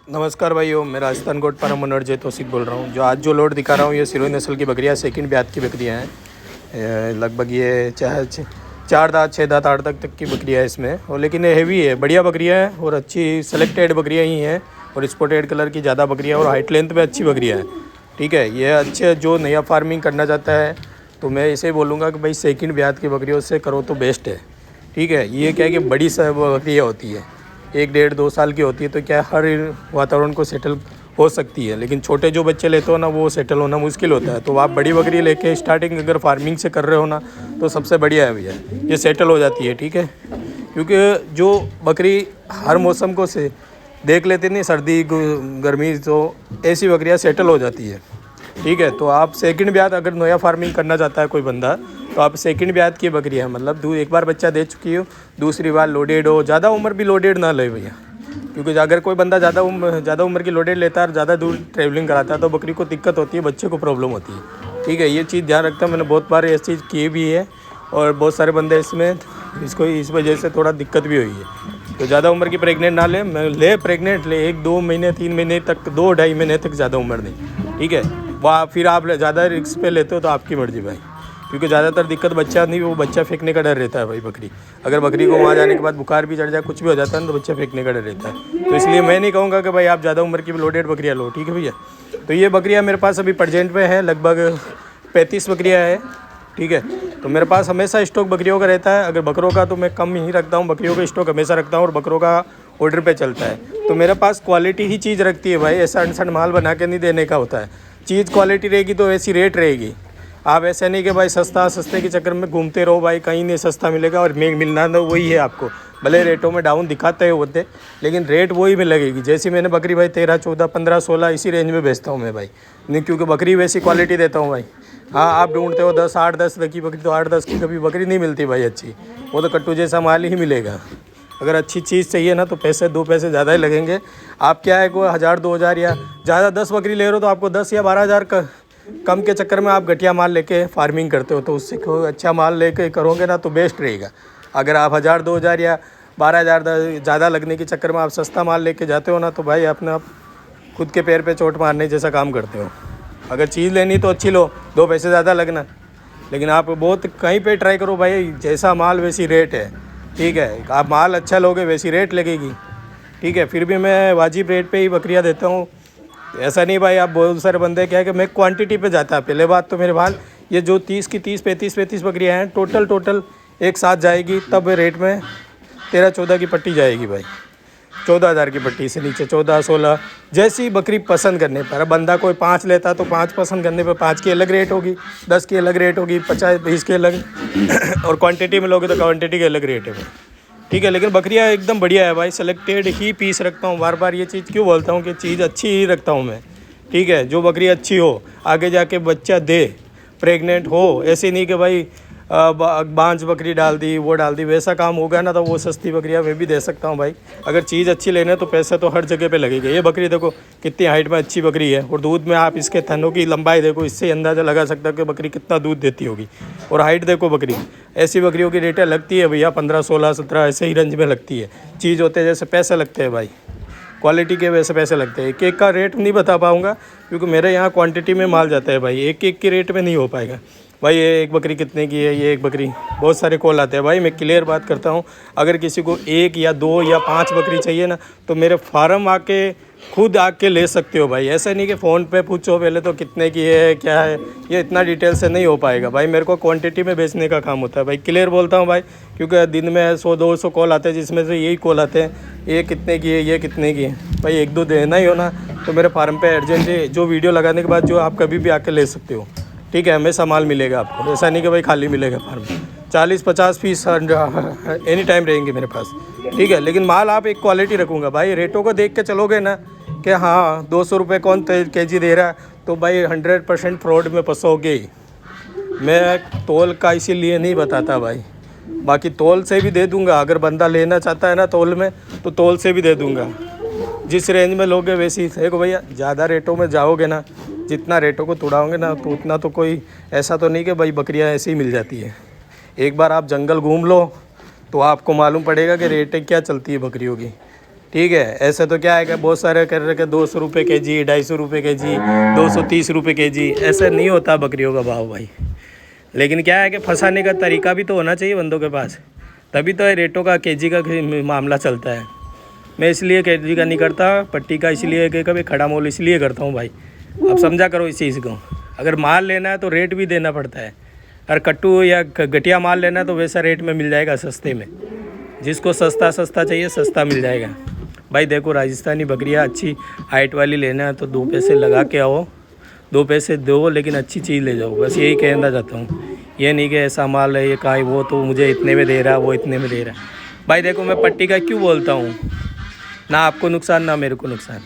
नमस्कार भाइयों, मैं राजस्थान गोट फार्म ओनर जय तौसीफ बोल रहा हूँ। जो आज जो लोड दिखा रहा हूँ ये सिरोही नस्ल की बकरियाँ सेकंड ब्यात की बकरियाँ हैं। लगभग ये 4 दांत 6 दांत 8 दांत तक की बकरियाँ है इसमें, और लेकिन ये हेवी है, बढ़िया बकरियाँ हैं और अच्छी सेलेक्टेड बकरियाँ ही हैं और स्पॉटेड कलर की ज़्यादा बकरियाँ और हाइट लेंथ में अच्छी बकरियाँ हैं। ठीक है, ये अच्छे जो नया फार्मिंग करना चाहता है तो मैं इसे बोलूँगा कि भाई सेकंड ब्यात की बकरियों से करो तो बेस्ट है। ठीक है, ये क्या है कि बड़ी बकरियाँ होती है, 1 डेढ़ 2 साल की होती है, तो क्या हर वातावरण को सेटल हो सकती है, लेकिन छोटे जो बच्चे लेते हो ना वो सेटल होना मुश्किल होता है। तो आप बड़ी बकरी लेके स्टार्टिंग अगर फार्मिंग से कर रहे हो ना तो सबसे बढ़िया है भैया, ये सेटल हो जाती है। ठीक है, क्योंकि जो बकरी हर मौसम को से देख लेती नहीं, सर्दी गर्मी, तो ऐसी बकरियाँ सेटल हो जाती है। ठीक है, तो आप सेकंड ब्यात अगर नया फार्मिंग करना चाहता है कोई बंदा तो आप सेकंड ब्यात की बकरी है, मतलब एक बार बच्चा दे चुकी हो, दूसरी बार लोडेड हो, ज़्यादा उम्र भी लोडेड ना ले भैया, क्योंकि अगर कोई बंदा ज़्यादा उम्र की लोडेड लेता है और ज़्यादा दूर ट्रैवलिंग कराता है तो बकरी को दिक्कत होती है, बच्चे को प्रॉब्लम होती है। ठीक है, ये चीज़ ध्यान रखता हूँ, मैंने बहुत बार ये चीज़ की भी है और बहुत सारे बंदे इसमें इसको इस वजह से थोड़ा दिक्कत भी हुई है। तो ज़्यादा उम्र की प्रेग्नेंट ना ले प्रेग्नेंट ले 1-2 महीने 3 महीने तक, 2-2.5 महीने तक ज़्यादा उम्र नहीं। ठीक है, वहाँ फिर आप ज़्यादा रिस्क पे लेते हो तो आपकी मर्जी भाई, क्योंकि ज़्यादातर दिक्कत बच्चा नहीं, वो बच्चा फेंकने का डर रहता है भाई। बकरी अगर बकरी को वहाँ जाने के बाद बुखार भी चढ़ जाए, कुछ भी हो जाता है ना, तो बच्चा फेंकने का डर रहता है। तो इसलिए मैं नहीं कहूँगा कि भाई आप ज़्यादा उम्र की लोडेड बकरियाँ लो। ठीक है भैया, तो ये बकरियाँ मेरे पास अभी प्रेजेंट में है, लगभग 35 बकरियाँ हैं। ठीक है, तो मेरे पास हमेशा स्टॉक बकरियों का रहता है। अगर बकरों का तो मैं कम ही रखता हूँ, बकरियों का स्टॉक हमेशा रखता हूँ और बकरों का ऑर्डर पे चलता है। तो मेरे पास क्वालिटी ही चीज़ रखती है भाई, ऐसा अनसन माल बना के नहीं देने का होता है। चीज़ क्वालिटी रहेगी तो ऐसी रेट रहेगी। आप ऐसे नहीं कि भाई सस्ते के चक्कर में घूमते रहो भाई, कहीं नहीं सस्ता मिलेगा और मिलना तो वही है आपको, भले रेटों में डाउन दिखाते होते लेकिन रेट वही में लगेगी। जैसी मैंने बकरी भाई 13, 14, 15, 16 इसी रेंज में बेचता हूँ मैं भाई, नहीं क्योंकि बकरी वैसी क्वालिटी देता हूँ भाई। हाँ, आप ढूंढते हो 10, 8, 10 की बकरी, तो 8-10 की कभी बकरी नहीं मिलती भाई अच्छी, वो तो कट्टू जैसा माल ही मिलेगा। अगर अच्छी चीज़ चाहिए ना तो पैसे 2 पैसे ज़्यादा ही लगेंगे। आप क्या है, कोई 1000-2000 या ज़्यादा 10 बकरी ले रहे हो तो आपको 10 या 12,000 कम के चक्कर में आप घटिया माल लेके फार्मिंग करते हो, तो उससे कोई अच्छा माल लेके करोगे ना तो बेस्ट रहेगा। अगर आप 1000-2000 या 12,000 ज़्यादा लगने के चक्कर में आप सस्ता माल लेके जाते हो ना तो भाई अपना खुद के पैर पे चोट मारने जैसा काम करते हो। अगर चीज़ लेनी तो अच्छी लो, 2 पैसे ज़्यादा लगना, लेकिन आप बहुत कहीं पे ट्राई करो भाई, जैसा माल वैसी रेट है। ठीक है, आप माल अच्छा लोगे वैसी रेट लगेगी। ठीक है, फिर भी मैं वाजिब रेट पे ही बकरियां देता हूँ। ऐसा नहीं भाई, आप बहुत सारे बंदे क्या है कि मैं क्वांटिटी पे जाता है। पहले बात तो मेरे भाल ये जो 30 की 30, 35 बकरियाँ हैं टोटल एक साथ जाएगी तब रेट में 13-14 की पट्टी जाएगी भाई, 14,000 की पट्टी से नीचे 14-16 जैसी बकरी पसंद करने पर। अब बंदा कोई 5 लेता तो 5 पसंद करने पर 5 की अलग रेट होगी, 10 की अलग रेट होगी, 50-20 की अलग और क्वांटिटी में लोगे तो क्वांटिटी की अलग रेट है भाई। ठीक है, लेकिन बकरियाँ एकदम बढ़िया है भाई, सेलेक्टेड ही पीस रखता हूँ। बार बार ये चीज़ क्यों बोलता हूँ कि चीज़ अच्छी ही रखता हूँ मैं। ठीक है, जो बकरी अच्छी हो, आगे जाके बच्चा दे, प्रेग्नेंट हो, ऐसे नहीं कि भाई बांझ बकरी डाल दी वो डाल दी, वैसा काम होगा ना तो वो सस्ती बकरियाँ मैं भी दे सकता हूँ भाई। अगर चीज़ अच्छी लेने तो पैसे तो हर जगह पे लगेगा। ये बकरी देखो कितनी हाइट में अच्छी बकरी है और दूध में आप इसके थनों की लंबाई देखो, इससे अंदाज़ा लगा सकता है कि बकरी कितना दूध देती होगी। और हाइट देखो बकरी, ऐसी बकरियों की रेटें लगती है भैया 15, 16, 17 ऐसे ही रेंज में लगती है। चीज़ होते जैसे पैसे लगते हैं भाई, क्वालिटी के वैसे पैसे लगते हैं। एक का रेट नहीं बता पाऊँगा क्योंकि मेरे यहाँ क्वांटिटी में माल जाता है भाई, एक की रेट में नहीं हो पाएगा भाई। ये एक बकरी कितने की है, ये एक बकरी, बहुत सारे कॉल आते हैं भाई। मैं क्लियर बात करता हूँ, अगर किसी को 1 या 2 या 5 बकरी चाहिए ना तो मेरे फार्म आके खुद आके ले सकते हो भाई। ऐसा नहीं कि फ़ोन पे पूछो पहले तो कितने की है क्या है, ये इतना डिटेल से नहीं हो पाएगा भाई। मेरे को क्वांटिटी में बेचने का काम होता है भाई, क्लियर बोलता हूँ भाई, क्योंकि दिन में 100-200 कॉल आते हैं जिसमें से यही कॉल आते हैं ये कितने की है, ये कितने की है भाई। 1-2 देना ही हो ना तो मेरे फार्म पे अर्जेंटली जो वीडियो लगाने के बाद जो आप कभी भी आके ले सकते हो। ठीक है, हमेशा माल मिलेगा आपको, ऐसा नहीं कि भाई खाली मिलेगा फार्म। 40-50 पीस एनी टाइम रहेंगे मेरे पास। ठीक है, लेकिन माल आप एक क्वालिटी रखूँगा भाई। रेटों को देख के चलोगे ना कि हाँ 200 रुपये कौन केजी दे रहा है तो भाई 100% फ्रॉड में फंसोगे। मैं तौल का इसीलिए नहीं बताता भाई, बाकी तौल से भी दे दूंगा। अगर बंदा लेना चाहता है ना तौल में तो तौल से भी दे दूंगा। जिस रेंज में लोगे वैसी देखो भैया, ज़्यादा रेटों में जाओगे ना, जितना रेटों को तुड़ाओगे ना तो उतना तो कोई ऐसा तो नहीं कि भाई बकरियां ऐसे ही मिल जाती है। एक बार आप जंगल घूम लो तो आपको मालूम पड़ेगा कि रेटें क्या चलती है बकरियों की। ठीक है। ऐसे तो क्या है कि बहुत सारे कर रहे हैं 200 रुपये के जी, 250 रुपये के जी, 230 रुपये के जी, ऐसा नहीं होता बकरियों का भाव भाई। लेकिन क्या है कि फंसाने का तरीका भी तो होना चाहिए बंदों के पास, तभी तो रेटों का केजी का मामला चलता है। मैं इसलिए केजी का नहीं करता, पट्टी का इसलिए कि कभी खड़ा मोल इसलिए करता हूँ भाई। अब समझा करो इस चीज़ को। अगर माल लेना है तो रेट भी देना पड़ता है। अगर कट्टू या घटिया माल लेना है तो वैसा रेट में मिल जाएगा सस्ते में। जिसको सस्ता चाहिए सस्ता मिल जाएगा भाई। देखो राजस्थानी बकरियाँ अच्छी हाइट वाली लेना है तो 2 पैसे लगा के आओ, 2 पैसे दो, लेकिन अच्छी चीज़ ले जाओ। बस यही कहना चाहता हूँ। ये नहीं कि ऐसा माल है ये का वो तो मुझे इतने में दे रहा है, वो इतने में दे रहा है। भाई देखो मैं पट्टी का क्यों बोलता हूँ, ना आपको नुकसान ना मेरे को नुकसान,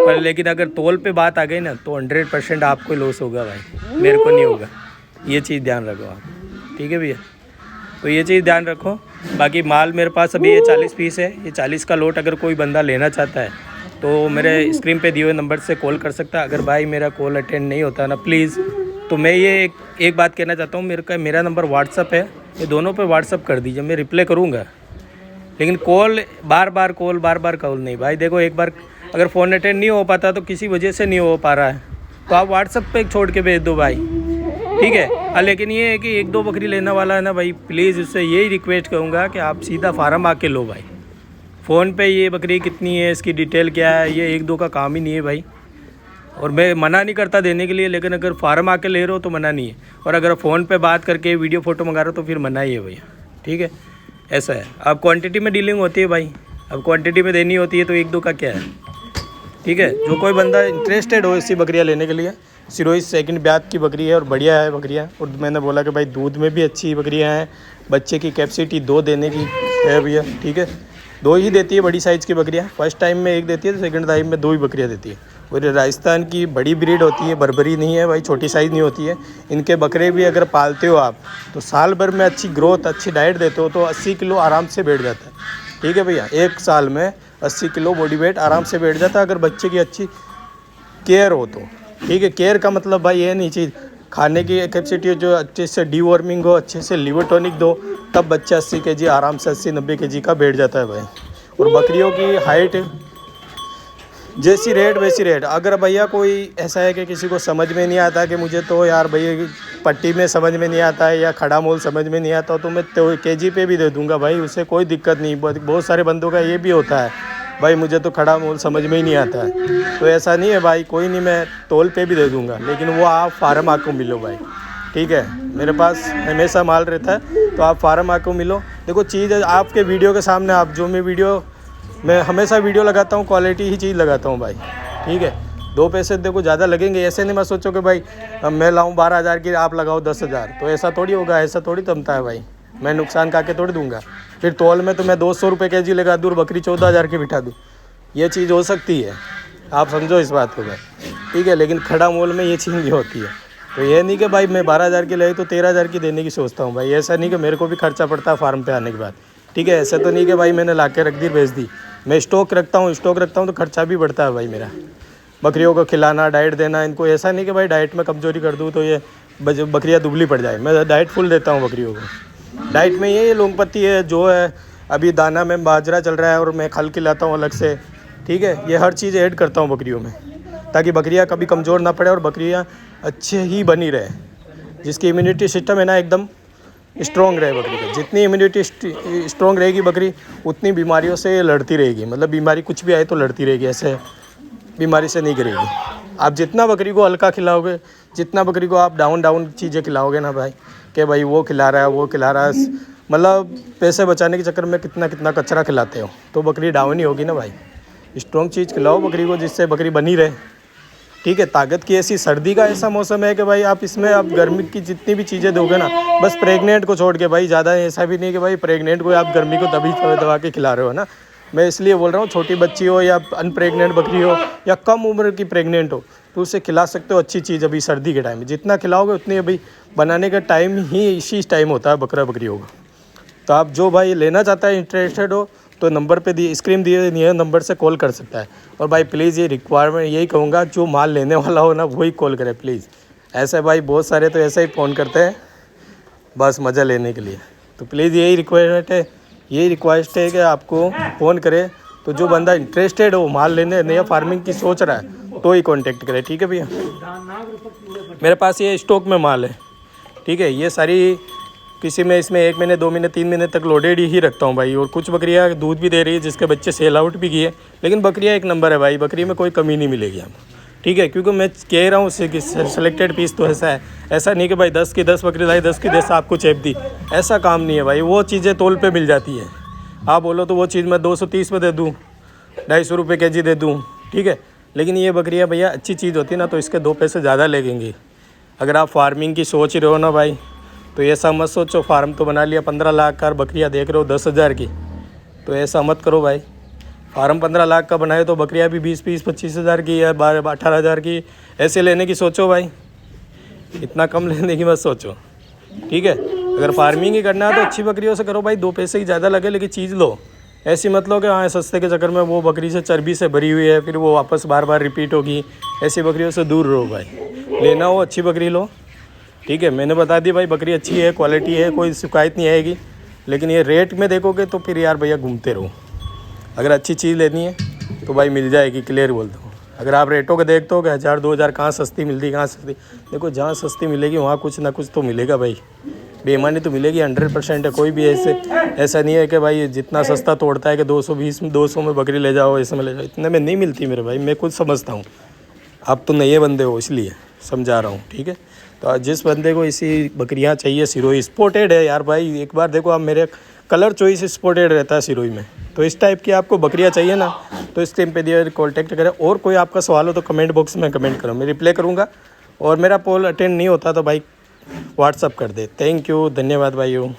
पर लेकिन अगर तौल पे बात आ गई ना तो 100% आपको लॉस होगा भाई, मेरे को नहीं होगा। ये चीज़ ध्यान रखो आप, ठीक है भैया। तो ये चीज़ ध्यान रखो। बाकी माल मेरे पास अभी ये 40 पीस है। ये 40 का लोट अगर कोई बंदा लेना चाहता है तो मेरे स्क्रीन पे दिए हुए नंबर से कॉल कर सकता है। अगर भाई मेरा कॉल अटेंड नहीं होता ना प्लीज़, तो मैं ये एक बात कहना चाहता हूँ, मेरा नंबर व्हाट्सअप है, ये दोनों पे व्हाट्सअप कर दीजिए, मैं रिप्लाई करूँगा। लेकिन बार बार कॉल नहीं भाई। देखो एक बार अगर फ़ोन अटेंड नहीं हो पाता तो किसी वजह से नहीं हो पा रहा है तो आप व्हाट्सअप पे छोड़ के भेज दो भाई, ठीक है। लेकिन ये है कि 1-2 बकरी लेने वाला है ना भाई, प्लीज़ उससे यही रिक्वेस्ट करूँगा कि आप सीधा फार्म आके लो भाई। फ़ोन पे ये बकरी कितनी है, इसकी डिटेल क्या है, ये 1-2 का काम ही नहीं है भाई। और मैं मना नहीं करता देने के लिए, लेकिन अगर फार्म आके ले रहे हो तो मना नहीं है। और अगर फ़ोन पे बात करके वीडियो फ़ोटो मंगा रहे हो तो फिर मना ही है भैया, ठीक है। ऐसा है। अब क्वांटिटी में डीलिंग होती है भाई, अब क्वांटिटी में देनी होती है तो 1-2 का क्या है, ठीक है। जो कोई बंदा इंटरेस्टेड हो ऐसी बकरियाँ लेने के लिए, सिरोही सेकंड ब्यात की बकरी है और बढ़िया है बकरियाँ। और मैंने बोला कि भाई दूध में भी अच्छी बकरियाँ हैं, बच्चे की कैपेसिटी 2 देने की है भैया, ठीक है। 2 ही देती है बड़ी साइज़ की बकरियाँ। फर्स्ट टाइम में 1 देती है तो सेकंड टाइम में 2 ही बकरियाँ देती है। और राजस्थान की बड़ी ब्रीड होती है, बर्बरी नहीं है भाई, छोटी साइज़ नहीं होती है। इनके बकरे भी अगर पालते हो आप तो साल भर में अच्छी ग्रोथ, अच्छी डाइट देते हो तो 80 किलो आराम से बैठ जाता है, ठीक है भैया। 1 साल में 80 किलो बॉडी वेट आराम से बैठ जाता है अगर बच्चे की अच्छी केयर हो तो, ठीक है। केयर का मतलब भाई ये नहीं चीज़ खाने की कैपेसिटी जो अच्छे से डीवॉर्मिंग हो, अच्छे से लिवर टॉनिक दो, तब बच्चा 80 kg आराम से 80-90 kg का बैठ जाता है भाई। और बकरियों की हाइट जैसी रेट वैसी रेट। अगर भैया कोई ऐसा है कि किसी को समझ में नहीं आता कि मुझे तो यार भैया पट्टी में समझ में नहीं आता है या खड़ा मोल समझ में नहीं आता तो मैं तो केजी पे भी दे दूंगा भाई, उससे कोई दिक्कत नहीं। बहुत सारे बंदों का ये भी होता है भाई मुझे तो खड़ा मोल समझ में ही नहीं आता है, तो ऐसा नहीं है भाई, कोई नहीं, मैं तोल पे भी दे दूंगा, लेकिन वो आप फार्म आको मिलो भाई, ठीक है। मेरे पास हमेशा माल रहता है तो आप फार्म आको मिलो। देखो चीज़ आपके वीडियो के सामने, आप जो मैं हमेशा वीडियो लगाता हूँ क्वालिटी ही चीज़ लगाता हूँ भाई, ठीक है। 2 पैसे देखो ज़्यादा लगेंगे, ऐसे नहीं मैं सोचो कि भाई मैं लाऊं 12,000 की आप लगाओ 10,000, तो ऐसा थोड़ी होगा, ऐसा थोड़ी जमता है भाई। मैं नुकसान खा के थोड़ी दूंगा। फिर तौल में तो मैं 200 रुपये kg लगा दूँ, बकरी 14,000 की बिठा दूँ, ये चीज़ हो सकती है, आप समझो इस बात को भाई, ठीक है। लेकिन खड़ा मोल में ये चीज़ नहीं होती है। तो ये नहीं कि भाई मैं 12,000 की लाई तो 13,000 की देने की सोचता हूँ भाई, ऐसा नहीं कि मेरे को भी खर्चा पड़ता है फार्म पे आने के बाद, ठीक है। ऐसा तो नहीं कि भाई मैंने ला के रख दी बेच दी। मैं स्टॉक रखता हूँ तो खर्चा भी बढ़ता है भाई मेरा, बकरियों को खिलाना, डाइट देना इनको। ऐसा नहीं कि भाई डाइट में कमज़ोरी कर दूँ तो ये बकरियाँ दुबली पड़ जाए। मैं डाइट फुल देता हूँ बकरियों को। डाइट में ये लौंग पत्ती है, जो है अभी दाना में बाजरा चल रहा है और मैं खल खिलाता हूँ अलग से, ठीक है। ये हर चीज़ ऐड करता हूँ बकरियों में ताकि बकरियाँ कभी कमज़ोर ना पड़े और बकरियाँ अच्छे ही बनी रहे। जिसकी इम्यूनिटी सिस्टम है ना एकदम स्ट्रॉन्ग रहे बकरी का। जितनी इम्यूनिटी स्ट्रॉन्ग रहेगी बकरी उतनी बीमारियों से लड़ती रहेगी, मतलब बीमारी कुछ भी आए तो लड़ती रहेगी, ऐसे बीमारी से नहीं करेगी। आप जितना बकरी को हल्का खिलाओगे, जितना बकरी को आप डाउन चीज़ें खिलाओगे ना भाई, कि भाई वो खिला रहा है वो खिला रहा है, मतलब पैसे बचाने के चक्कर में कितना कचरा खिलाते हो, तो बकरी डाउन ही होगी ना भाई। स्ट्रॉन्ग चीज़ खिलाओ बकरी को जिससे बकरी बनी रहे, ठीक है। ताकत की ऐसी सर्दी का ऐसा मौसम है कि भाई आप इसमें आप गर्मी की जितनी भी चीज़ें दोगे ना, बस प्रेग्नेंट को छोड़ के भाई, ज़्यादा ऐसा भी नहीं कि भाई प्रेग्नेंट को आप गर्मी को तभी दबा के खिला रहे हो ना। मैं इसलिए बोल रहा हूँ छोटी बच्ची हो या अनप्रेग्नेंट बकरी हो या कम उम्र की प्रेग्नेंट हो तो उसे खिला सकते हो अच्छी चीज़। अभी सर्दी के टाइम में जितना खिलाओगे उतनी, अभी बनाने का टाइम ही इसी टाइम होता है बकरा बकरियों का। तो आप जो भाई लेना चाहता है, इंटरेस्टेड हो, तो नंबर पे दिए स्क्रीन दिए नंबर से कॉल कर सकता है। और भाई प्लीज़ ये रिक्वायरमेंट यही कहूँगा, जो माल लेने वाला हो ना वही कॉल करे प्लीज़। ऐसे भाई बहुत सारे तो ऐसे ही फ़ोन करते हैं बस मज़ा लेने के लिए। तो प्लीज़ यही रिक्वायरमेंट है, यही रिक्वेस्ट है कि आपको फ़ोन करे तो जो बंदा इंटरेस्टेड हो माल लेने नया फार्मिंग की सोच रहा है तो ही कांटेक्ट करे, ठीक है भैया। मेरे पास ये स्टॉक में माल है, ठीक है। ये सारी किसी में इसमें 1 महीने 2 महीने 3 महीने तक लोडेड ही रखता हूँ भाई। और कुछ बकरियाँ दूध भी दे रही है जिसके बच्चे सेल आउट भी किए, लेकिन बकरियाँ एक नंबर है भाई, बकरी में कोई कमी नहीं मिलेगी आपको, ठीक है। क्योंकि मैं कह रहा हूँ उससे कि सेलेक्टेड पीस तो ऐसा है, ऐसा नहीं कि भाई 10 की 10 बकरी लाई 10 की 10 आपको चेप दी, ऐसा काम नहीं है भाई। वो चीज़ें तोल पे मिल जाती है, आप बोलो तो वो चीज़ मैं 230 में दे दूँ, 250 रुपये kg दे दूँ, ठीक है। लेकिन ये बकरियाँ भैया अच्छी चीज़ होती है ना तो इसके 2 पैसे ज़्यादा लगेंगे। अगर आप फार्मिंग की सोच रहे हो ना भाई तो ऐसा मत सोचो फार्म तो बना लिया 15 लाख का, बकरियाँ देख रहे हो 10,000 की, तो ऐसा मत करो भाई। फार्म 15 लाख का बनाए तो बकरियाँ भी 20-25-25,000 की या 12-18,000 की ऐसे लेने की सोचो भाई, इतना कम लेने की मत सोचो, ठीक है। अगर फार्मिंग ही करना है तो अच्छी बकरियों से करो भाई, 2 पैसे ही ज़्यादा लगे लेकिन चीज़ लो। ऐसी मत लो कि हाँ सस्ते के चक्कर में वो बकरी से चर्बी से भरी हुई है फिर वो वापस बार बार रिपीट होगी, ऐसी बकरियों से दूर रहो भाई। लेना हो अच्छी बकरी लो, ठीक है। मैंने बता दी भाई बकरी अच्छी है, क्वालिटी है, कोई शिकायत नहीं आएगी। लेकिन ये रेट में देखोगे तो फिर यार भैया घूमते रहो। अगर अच्छी चीज़ लेनी है तो भाई मिल जाएगी, क्लियर बोलता हूँ। अगर आप रेटों को देखते हो कि 1000-2000 कहाँ सस्ती मिलती कहाँ सस्ती, देखो जहाँ सस्ती मिलेगी वहाँ कुछ ना कुछ तो मिलेगा भाई, बेईमानी तो मिलेगी 100% है। कोई भी ऐसा नहीं है कि भाई जितना सस्ता तोड़ता है कि 200 में बकरी ले जाओ, ऐसे में ले जाओ, इतने में नहीं मिलती मेरे भाई, मैं खुद समझता हूँ। आप तो नए बंदे हो इसलिए समझा रहा हूँ, ठीक है। तो जिस बंदे को इसी बकरियाँ चाहिए, सिरोही स्पॉटेड है यार भाई, एक बार देखो आप मेरे कलर चॉइस स्पॉटेड रहता है सिरोही में, तो इस टाइप की आपको बकरियाँ चाहिए ना तो इस टाइम पे दिया कॉन्टैक्ट करें। और कोई आपका सवाल हो तो कमेंट बॉक्स में कमेंट करो, मैं रिप्लाई करूँगा। और मेरा पोल अटेंड नहीं होता तो भाई व्हाट्सअप कर दे। थैंक यू, धन्यवाद भाइयों।